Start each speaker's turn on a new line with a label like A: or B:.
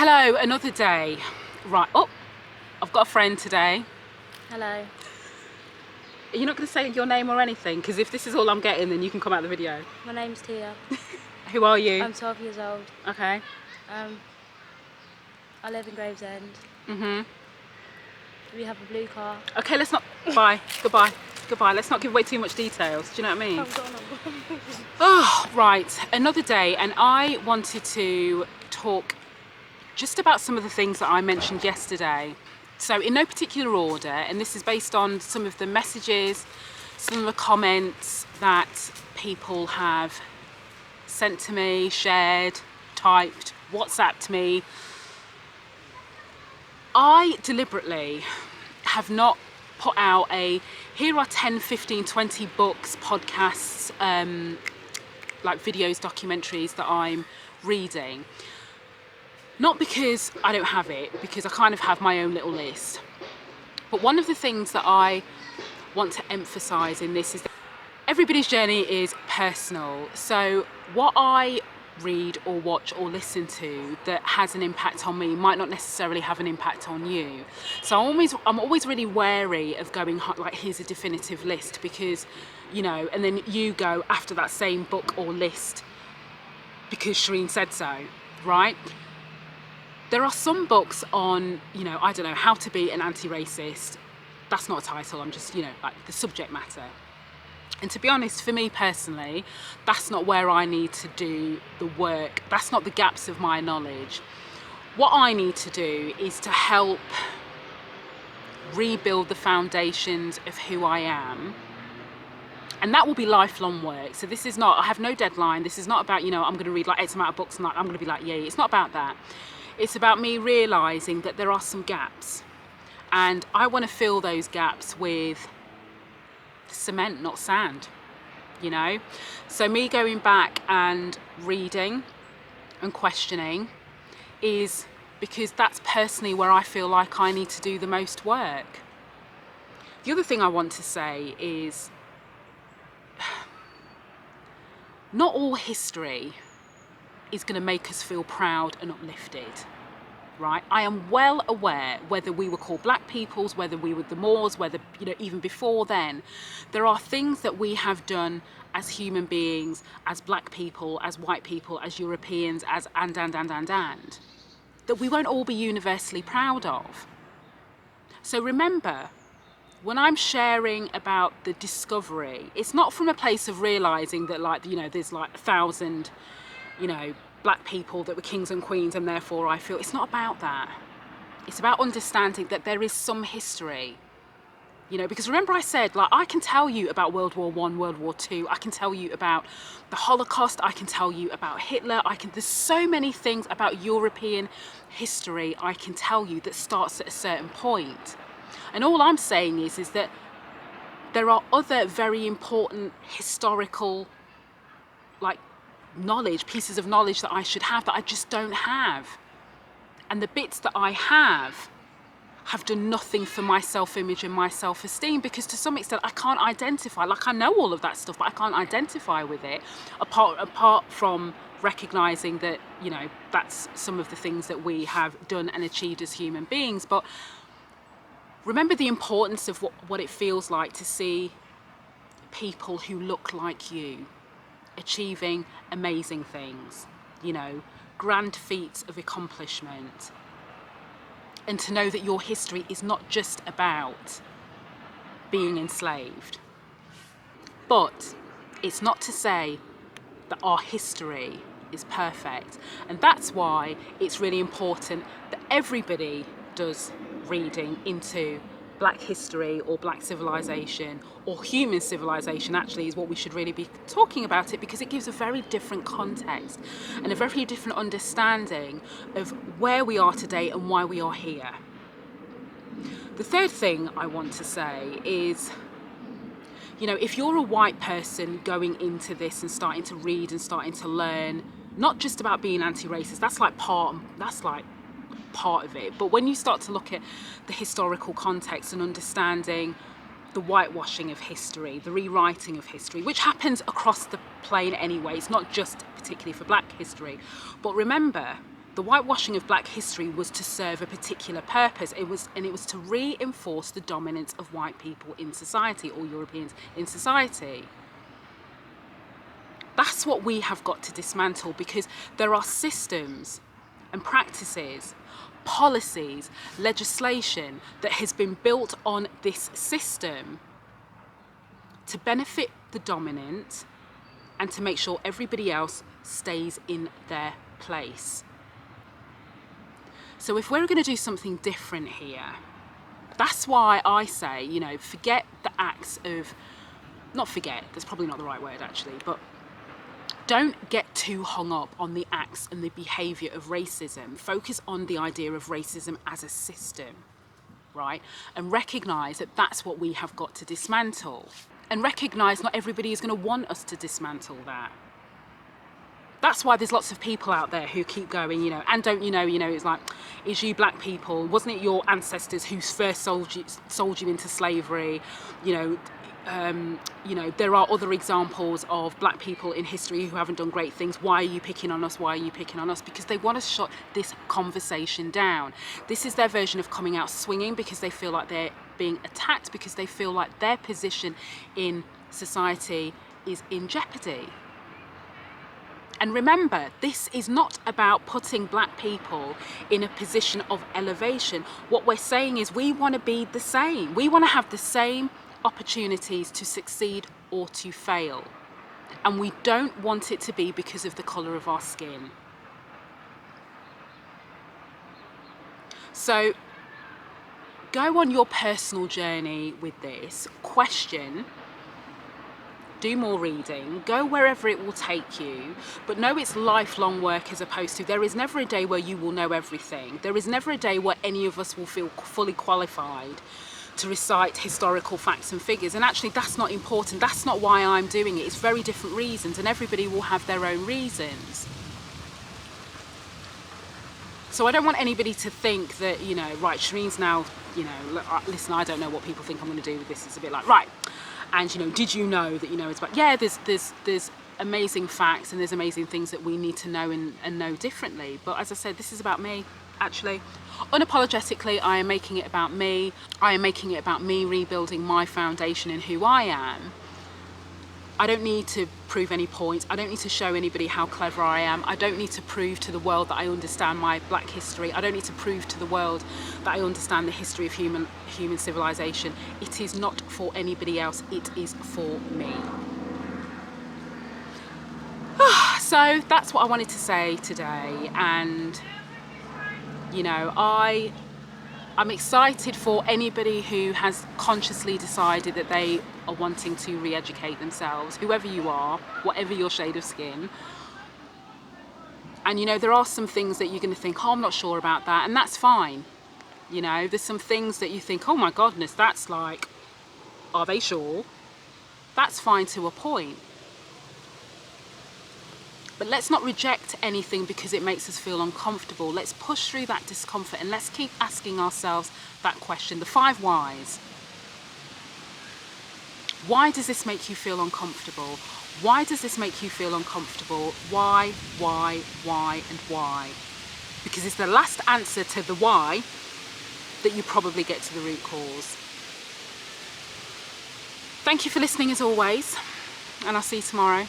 A: Hello, another day. Right, oh, I've got a friend today.
B: Hello.
A: Are you not going to say your name or anything? Because if this is all I'm getting, then you can come out of the video.
B: My name's Tia.
A: Who are you?
B: I'm 12 years old.
A: Okay.
B: I live in Gravesend.
A: Mm-hmm.
B: We have a blue car.
A: Okay, let's not... Bye. Goodbye. Goodbye. Let's not give away too much details. Do you know what I mean?
B: I'm gone.
A: Oh, right. Another day, and I wanted to talk just about some of the things that I mentioned yesterday. So in no particular order, and this is based on some of the messages, some of the comments that people have sent to me, shared, typed, WhatsApped me. I deliberately have not put out a, here are 10, 15, 20 books, podcasts, like videos, documentaries that I'm reading. Not because I don't have it, because I kind of have my own little list. But one of the things that I want to emphasize in this is that everybody's journey is personal. So what I read or watch or listen to that has an impact on me might not necessarily have an impact on you. So I'm always really wary of going like, here's a definitive list, because, you know, and then you go after that same book or list because Shireen said so, right? There are some books on, you know, I don't know, how to be an anti-racist. That's not a title, I'm just, you know, like the subject matter. And to be honest, for me personally, that's not where I need to do the work. That's not the gaps of my knowledge. What I need to do is to help rebuild the foundations of who I am. And that will be lifelong work. So this is not, I have no deadline. This is not about, you know, I'm going to read like X amount of books and like, I'm going to be like, yeah, it's not about that. It's about me realizing that there are some gaps, and I want to fill those gaps with cement, not sand, you know? So me going back and reading and questioning is because that's personally where I feel like I need to do the most work. The other thing I want to say is not all history is going to make us feel proud and uplifted, right? I am well aware, whether we were called black peoples, whether we were the Moors, whether, you know, even before then, there are things that we have done as human beings, as black people, as white people, as Europeans, as and, that we won't all be universally proud of. So remember, when I'm sharing about the discovery, it's not from a place of realizing that, like, you know, there's like 1,000, you know, black people that were kings and queens, and therefore I feel it's not about that. It's about understanding that there is some history, you know, because remember I said, like, I can tell you about World War I, World War II, I can tell you about the Holocaust, I can tell you about Hitler, there's so many things about European history I can tell you that starts at a certain point. And all I'm saying is that there are other very important historical, like, knowledge, pieces of knowledge that I should have that I just don't have. And the bits that I have done nothing for my self-image and my self-esteem, because to some extent I can't identify, like, I know all of that stuff, but I can't identify with it apart from recognizing that, you know, that's some of the things that we have done and achieved as human beings. But remember the importance of what it feels like to see people who look like you achieving amazing things, you know, grand feats of accomplishment, and to know that your history is not just about being enslaved. But it's not to say that our history is perfect, and that's why it's really important that everybody does reading into black history or black civilization, or human civilization actually is what we should really be talking about it, because it gives a very different context and a very different understanding of where we are today and why we are here. The third thing I want to say is, you know, if you're a white person going into this and starting to read and starting to learn, not just about being anti-racist, that's like part of it, but when you start to look at the historical context and understanding the whitewashing of history, the rewriting of history, which happens across the plane anyway, it's not just particularly for black history, but remember The whitewashing of black history was to serve a particular purpose. It was to reinforce the dominance of white people in society, or Europeans in society. That's what we have got to dismantle, because there are systems and practices, policies, legislation that has been built on this system to benefit the dominant and to make sure everybody else stays in their place. So if we're going to do something different here, that's why I say, you know, forget the acts of, not forget, that's probably not the right word actually, but don't get too hung up on the acts and the behaviour of racism. Focus on the idea of racism as a system, right? And recognise that that's what we have got to dismantle. And recognise not everybody is going to want us to dismantle that. That's why there's lots of people out there who keep going, you know, and don't you know, it's like, is you black people, wasn't it your ancestors who first sold you into slavery? You know, there are other examples of black people in history who haven't done great things. Why are you picking on us? Why are you picking on us? Because they want to shut this conversation down. This is their version of coming out swinging, because they feel like they're being attacked, because they feel like their position in society is in jeopardy. And remember, this is not about putting black people in a position of elevation. What we're saying is we want to be the same. We want to have the same opportunities to succeed or to fail. And we don't want it to be because of the colour of our skin. So go on your personal journey with this. Question. Do more reading, go wherever it will take you, but know it's lifelong work, as opposed to, there is never a day where you will know everything. There is never a day where any of us will feel fully qualified to recite historical facts and figures. And actually that's not important. That's not why I'm doing it. It's very different reasons, and everybody will have their own reasons. So I don't want anybody to think that, you know, right, Shireen's now, you know, listen, I don't know what people think I'm going to do with this. It's a bit like, right, and, you know, did you know that, you know, it's about, yeah, there's amazing facts and there's amazing things that we need to know and know differently. But as I said, this is about me, actually. Unapologetically, I am making it about me. I am making it about me rebuilding my foundation and who I am. I don't need to prove any point. I don't need to show anybody how clever I am. I don't need to prove to the world that I understand my black history. I don't need to prove to the world that I understand the history of human civilization. It is not for anybody else. It is for me. So that's what I wanted to say today. And, you know, I'm excited for anybody who has consciously decided that they are wanting to re-educate themselves, whoever you are, whatever your shade of skin. And, you know, there are some things that you're going to think, oh, I'm not sure about that, and that's fine. You know, there's some things that you think, oh my goodness, that's like, are they sure? That's fine to a point. But let's not reject anything because it makes us feel uncomfortable. Let's push through that discomfort and let's keep asking ourselves that question, the 5 whys. Why does this make you feel uncomfortable? Why does this make you feel uncomfortable? Why, and why? Because it's the last answer to the why that you probably get to the root cause. Thank you for listening as always, and I'll see you tomorrow.